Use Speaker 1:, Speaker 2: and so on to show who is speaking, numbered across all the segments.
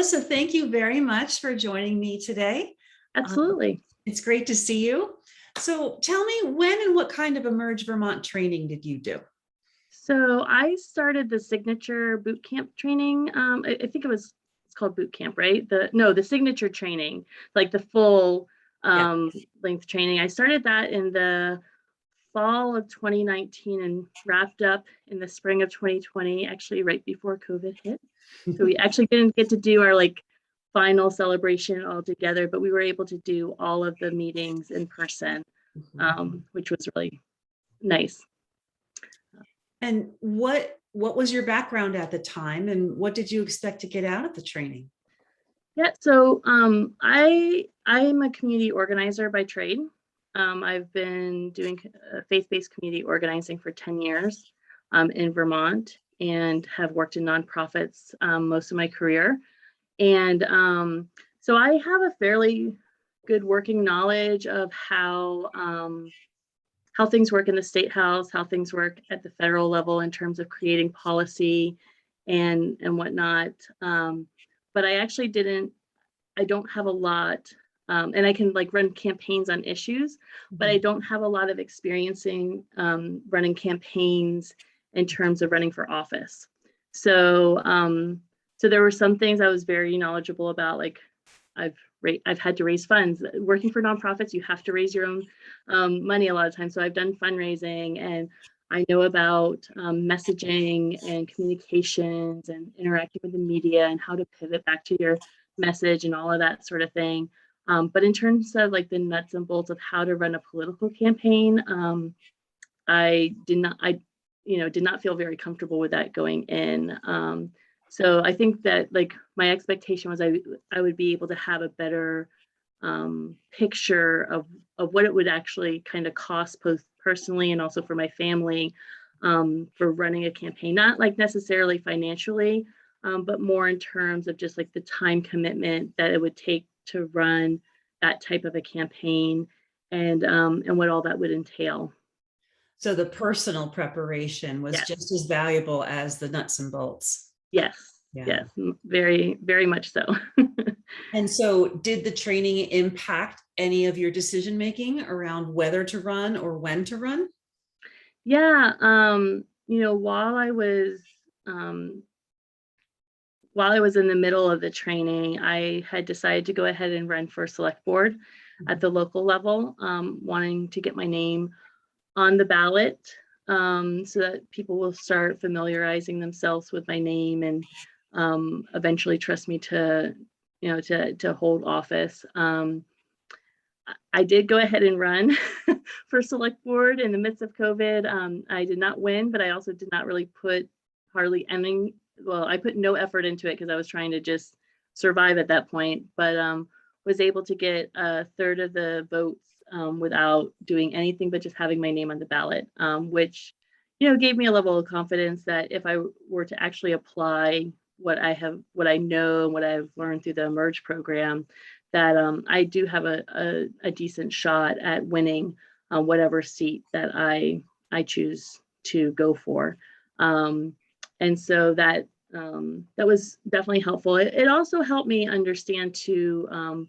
Speaker 1: Melissa, thank you very much for joining me today.
Speaker 2: Absolutely.
Speaker 1: It's great to see you. So tell me, when and what kind of Emerge Vermont training did you do?
Speaker 2: So I started the signature boot camp training. I think it's called boot camp, right? The signature training, like the full
Speaker 1: Yeah.
Speaker 2: length training. I started that in the fall of 2019 and wrapped up in the spring of 2020, actually right before COVID hit. So we actually didn't get to do our final celebration all together, but we were able to do all of the meetings in person, which was really nice.
Speaker 1: And what was your background at the time, and what did you expect to get out of the training?
Speaker 2: Yeah, so I'm a community organizer by trade. I've been doing faith-based community organizing for 10 years in Vermont and have worked in nonprofits most of my career. And so I have a fairly good working knowledge of how things work in the state house, how things work at the federal level in terms of creating policy and whatnot. But I actually don't have a lot, and I can run campaigns on issues, but I don't have a lot of experiencing running campaigns in terms of running for office. So there were some things I was very knowledgeable about, like I've had to raise funds. Working for nonprofits, you have to raise your own money a lot of times. So I've done fundraising, and I know about messaging and communications and interacting with the media and how to pivot back to your message and all of that sort of thing. But in terms of the nuts and bolts of how to run a political campaign, I did not feel very comfortable with that going in. So I think that my expectation was I would be able to have a better picture of what it would actually kind of cost both personally and also for my family for running a campaign, not necessarily financially, but more in terms of just the time commitment that it would take to run that type of a campaign and what all that would entail.
Speaker 1: So the personal preparation was just as valuable as the nuts and bolts.
Speaker 2: Yes. Yeah. Yes, very, very much so.
Speaker 1: And so did the training impact any of your decision making around whether to run or when to run?
Speaker 2: Yeah, while I was in the middle of the training, I had decided to go ahead and run for select board at the local level, wanting to get my name on the ballot so that people will start familiarizing themselves with my name and eventually trust me to hold office. I did go ahead and run for select board in the midst of COVID. I did not win, but I also did not really put hardly any. Well, I put no effort into it because I was trying to just survive at that point, but was able to get a third of the votes without doing anything but just having my name on the ballot, which gave me a level of confidence that if I were to actually apply what I know and what I've learned through the Emerge program, that I do have a decent shot at winning whatever seat that I choose to go for. And so that was definitely helpful. It also helped me understand too,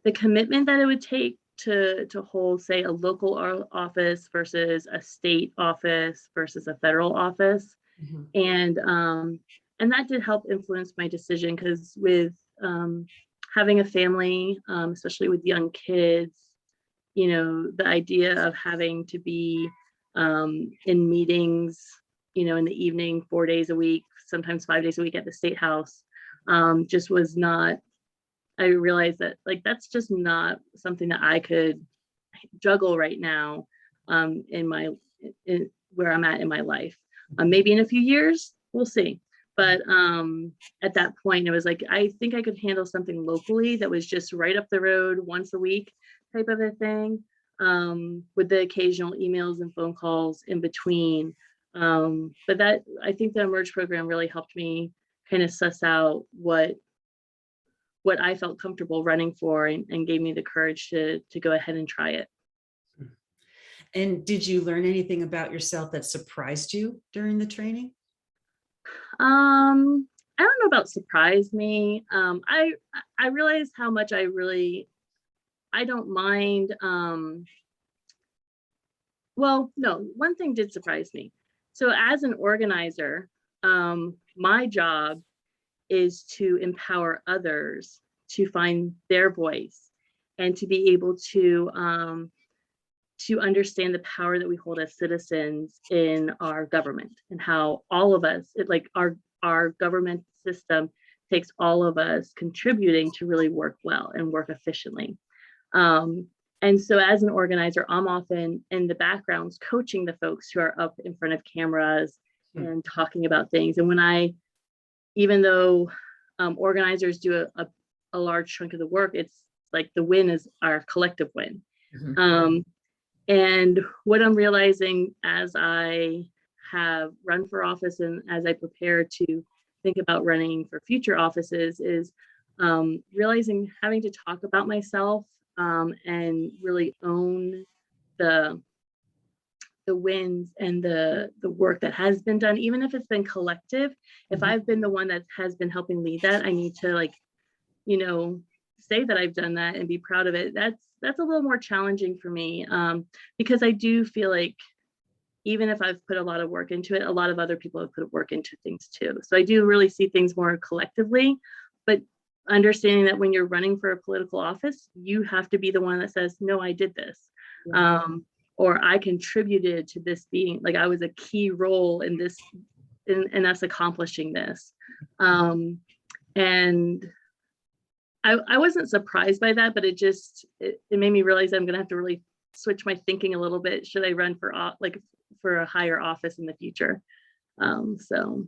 Speaker 2: the commitment that it would take to hold, say, a local office versus a state office versus a federal office. And that did help influence my decision, because with having a family, especially with young kids, the idea of having to be in meetings, in the evening, 4 days a week, sometimes 5 days a week at the state house, just was not. I realized that that's just not something that I could juggle right now in where I'm at in my life. Maybe in a few years, we'll see. But at that point, it was I think I could handle something locally that was just right up the road once a week type of a thing, with the occasional emails and phone calls in between. But that, I think the Emerge program really helped me kind of suss out what I felt comfortable running for, and gave me the courage to go ahead and try it.
Speaker 1: And did you learn anything about yourself that surprised you during the training?
Speaker 2: I don't know about surprised me. I realized how much I don't mind. Well, no, one thing did surprise me. So as an organizer, my job is to empower others to find their voice and to be able to understand the power that we hold as citizens in our government and how all of us, like our government system takes all of us contributing to really work well and work efficiently. Um, and so as an organizer, I'm often in the backgrounds coaching the folks who are up in front of cameras and talking about things. And even though organizers do a large chunk of the work, it's like the win is our collective win. Mm-hmm. And what I'm realizing as I have run for office and as I prepare to think about running for future offices is realizing having to talk about myself and really own the wins and the work that has been done, even if it's been collective. Mm-hmm. If I've been the one that has been helping lead that, I need to say that I've done that and be proud of it. That's a little more challenging for me because I do feel like even if I've put a lot of work into it, a lot of other people have put work into things too. So I do really see things more collectively, but understanding that when you're running for a political office, you have to be the one that says, no, I did this. Yeah. Or I contributed to this being, like I was a key role in this, in us accomplishing this. And I wasn't surprised by that, but it made me realize I'm going to have to really switch my thinking a little bit. Should I run for a higher office in the future? So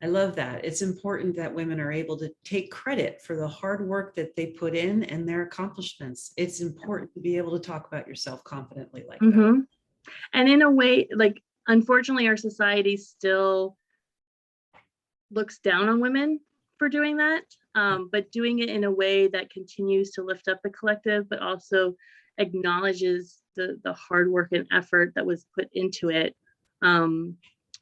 Speaker 1: I love that. It's important that women are able to take credit for the hard work that they put in and their accomplishments. It's important to be able to talk about yourself confidently like that.
Speaker 2: And in a way, like, unfortunately, our society still looks down on women for doing that, but doing it in a way that continues to lift up the collective, but also acknowledges the hard work and effort that was put into it.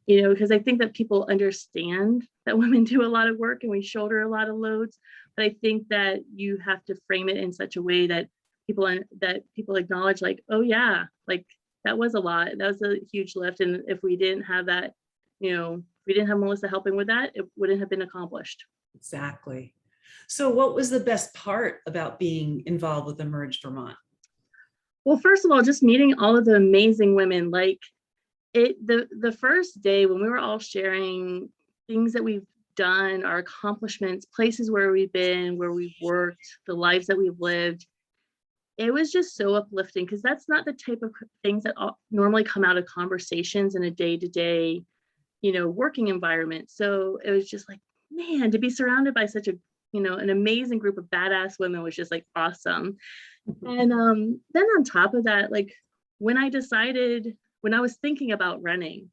Speaker 2: Because I think that people understand that women do a lot of work and we shoulder a lot of loads, but I think that you have to frame it in such a way that people acknowledge, like, oh yeah, like that was a lot, that was a huge lift, and if we didn't have that, if we didn't have Melissa helping with that, it wouldn't have been accomplished.
Speaker 1: Exactly. So what was the best part about being involved with Emerge Vermont?
Speaker 2: Well, first of all, just meeting all of the amazing women. Like the first day when we were all sharing things that we've done, our accomplishments, places where we've been, where we've worked, the lives that we've lived, it was just so uplifting, because that's not the type of things that normally come out of conversations in a day-to-day, working environment. So it was just like, man, to be surrounded by such an amazing group of badass women was just like awesome. And then on top of that, like when I was thinking about running,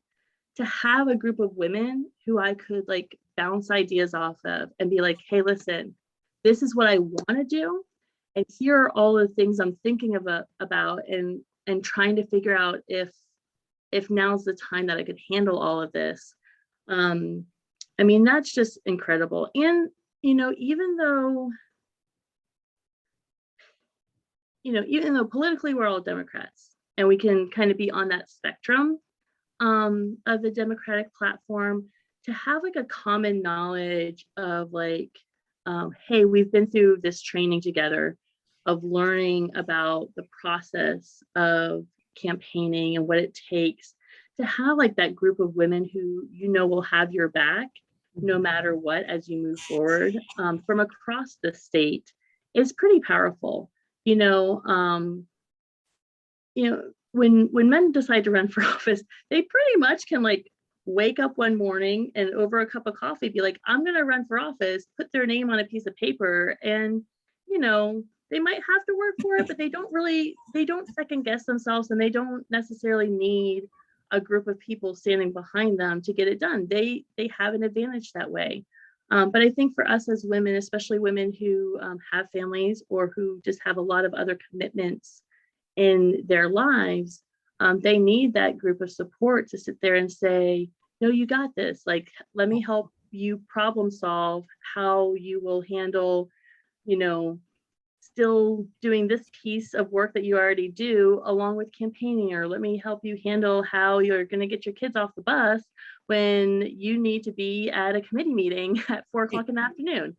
Speaker 2: to have a group of women who I could like bounce ideas off of and be like, hey, listen, this is what I want to do. And here are all the things I'm thinking about and trying to figure out if now's the time that I could handle all of this. I mean, that's just incredible. And, even though politically we're all Democrats and we can kind of be on that spectrum of the Democratic platform, to have like a common knowledge of like, hey, we've been through this training together of learning about the process of campaigning and what it takes, to have like that group of women who will have your back no matter what as you move forward from across the state is pretty powerful. When men decide to run for office, they pretty much can like wake up one morning and over a cup of coffee be like, I'm going to run for office, put their name on a piece of paper, and they might have to work for it, but they don't second guess themselves, and they don't necessarily need a group of people standing behind them to get it done. They have an advantage that way. But I think for us as women, especially women who have families or who just have a lot of other commitments in their lives, they need that group of support to sit there and say, no, you got this. Like, let me help you problem solve how you will handle, you know, still doing this piece of work that you already do along with campaigning, or let me help you handle how you're going to get your kids off the bus when you need to be at a committee meeting at 4 o'clock in the afternoon.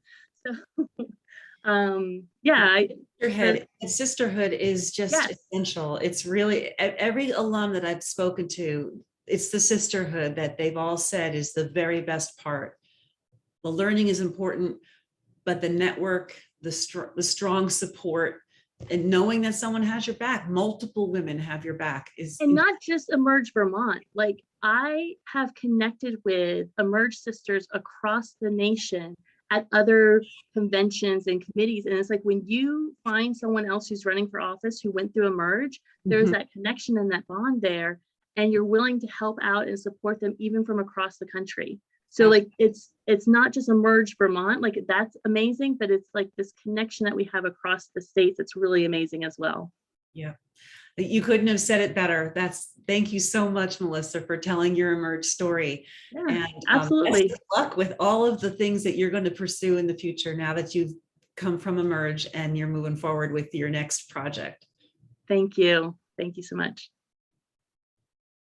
Speaker 2: So yeah,
Speaker 1: Sisterhood, sisterhood is just
Speaker 2: yes,
Speaker 1: essential. It's really every alum that I've spoken to, it's the sisterhood that they've all said is the very best part. The learning is important, but the network, the strong support, and knowing that someone has your back, multiple women have your back is.
Speaker 2: and not just Emerge Vermont. Like, I have connected with Emerge sisters across the nation at other conventions and committees. And it's like, when you find someone else who's running for office who went through Emerge, there's that connection and that bond there, and you're willing to help out and support them even from across the country. So like, it's not just Emerge Vermont, like that's amazing, but it's like this connection that we have across the states. It's really amazing as well.
Speaker 1: Yeah. You couldn't have said it better. Thank you so much, Melissa, for telling your Emerge story.
Speaker 2: Yeah,
Speaker 1: And
Speaker 2: absolutely.
Speaker 1: best of luck with all of the things that you're going to pursue in the future now that you've come from Emerge and you're moving forward with your next project.
Speaker 2: Thank you. Thank you so much.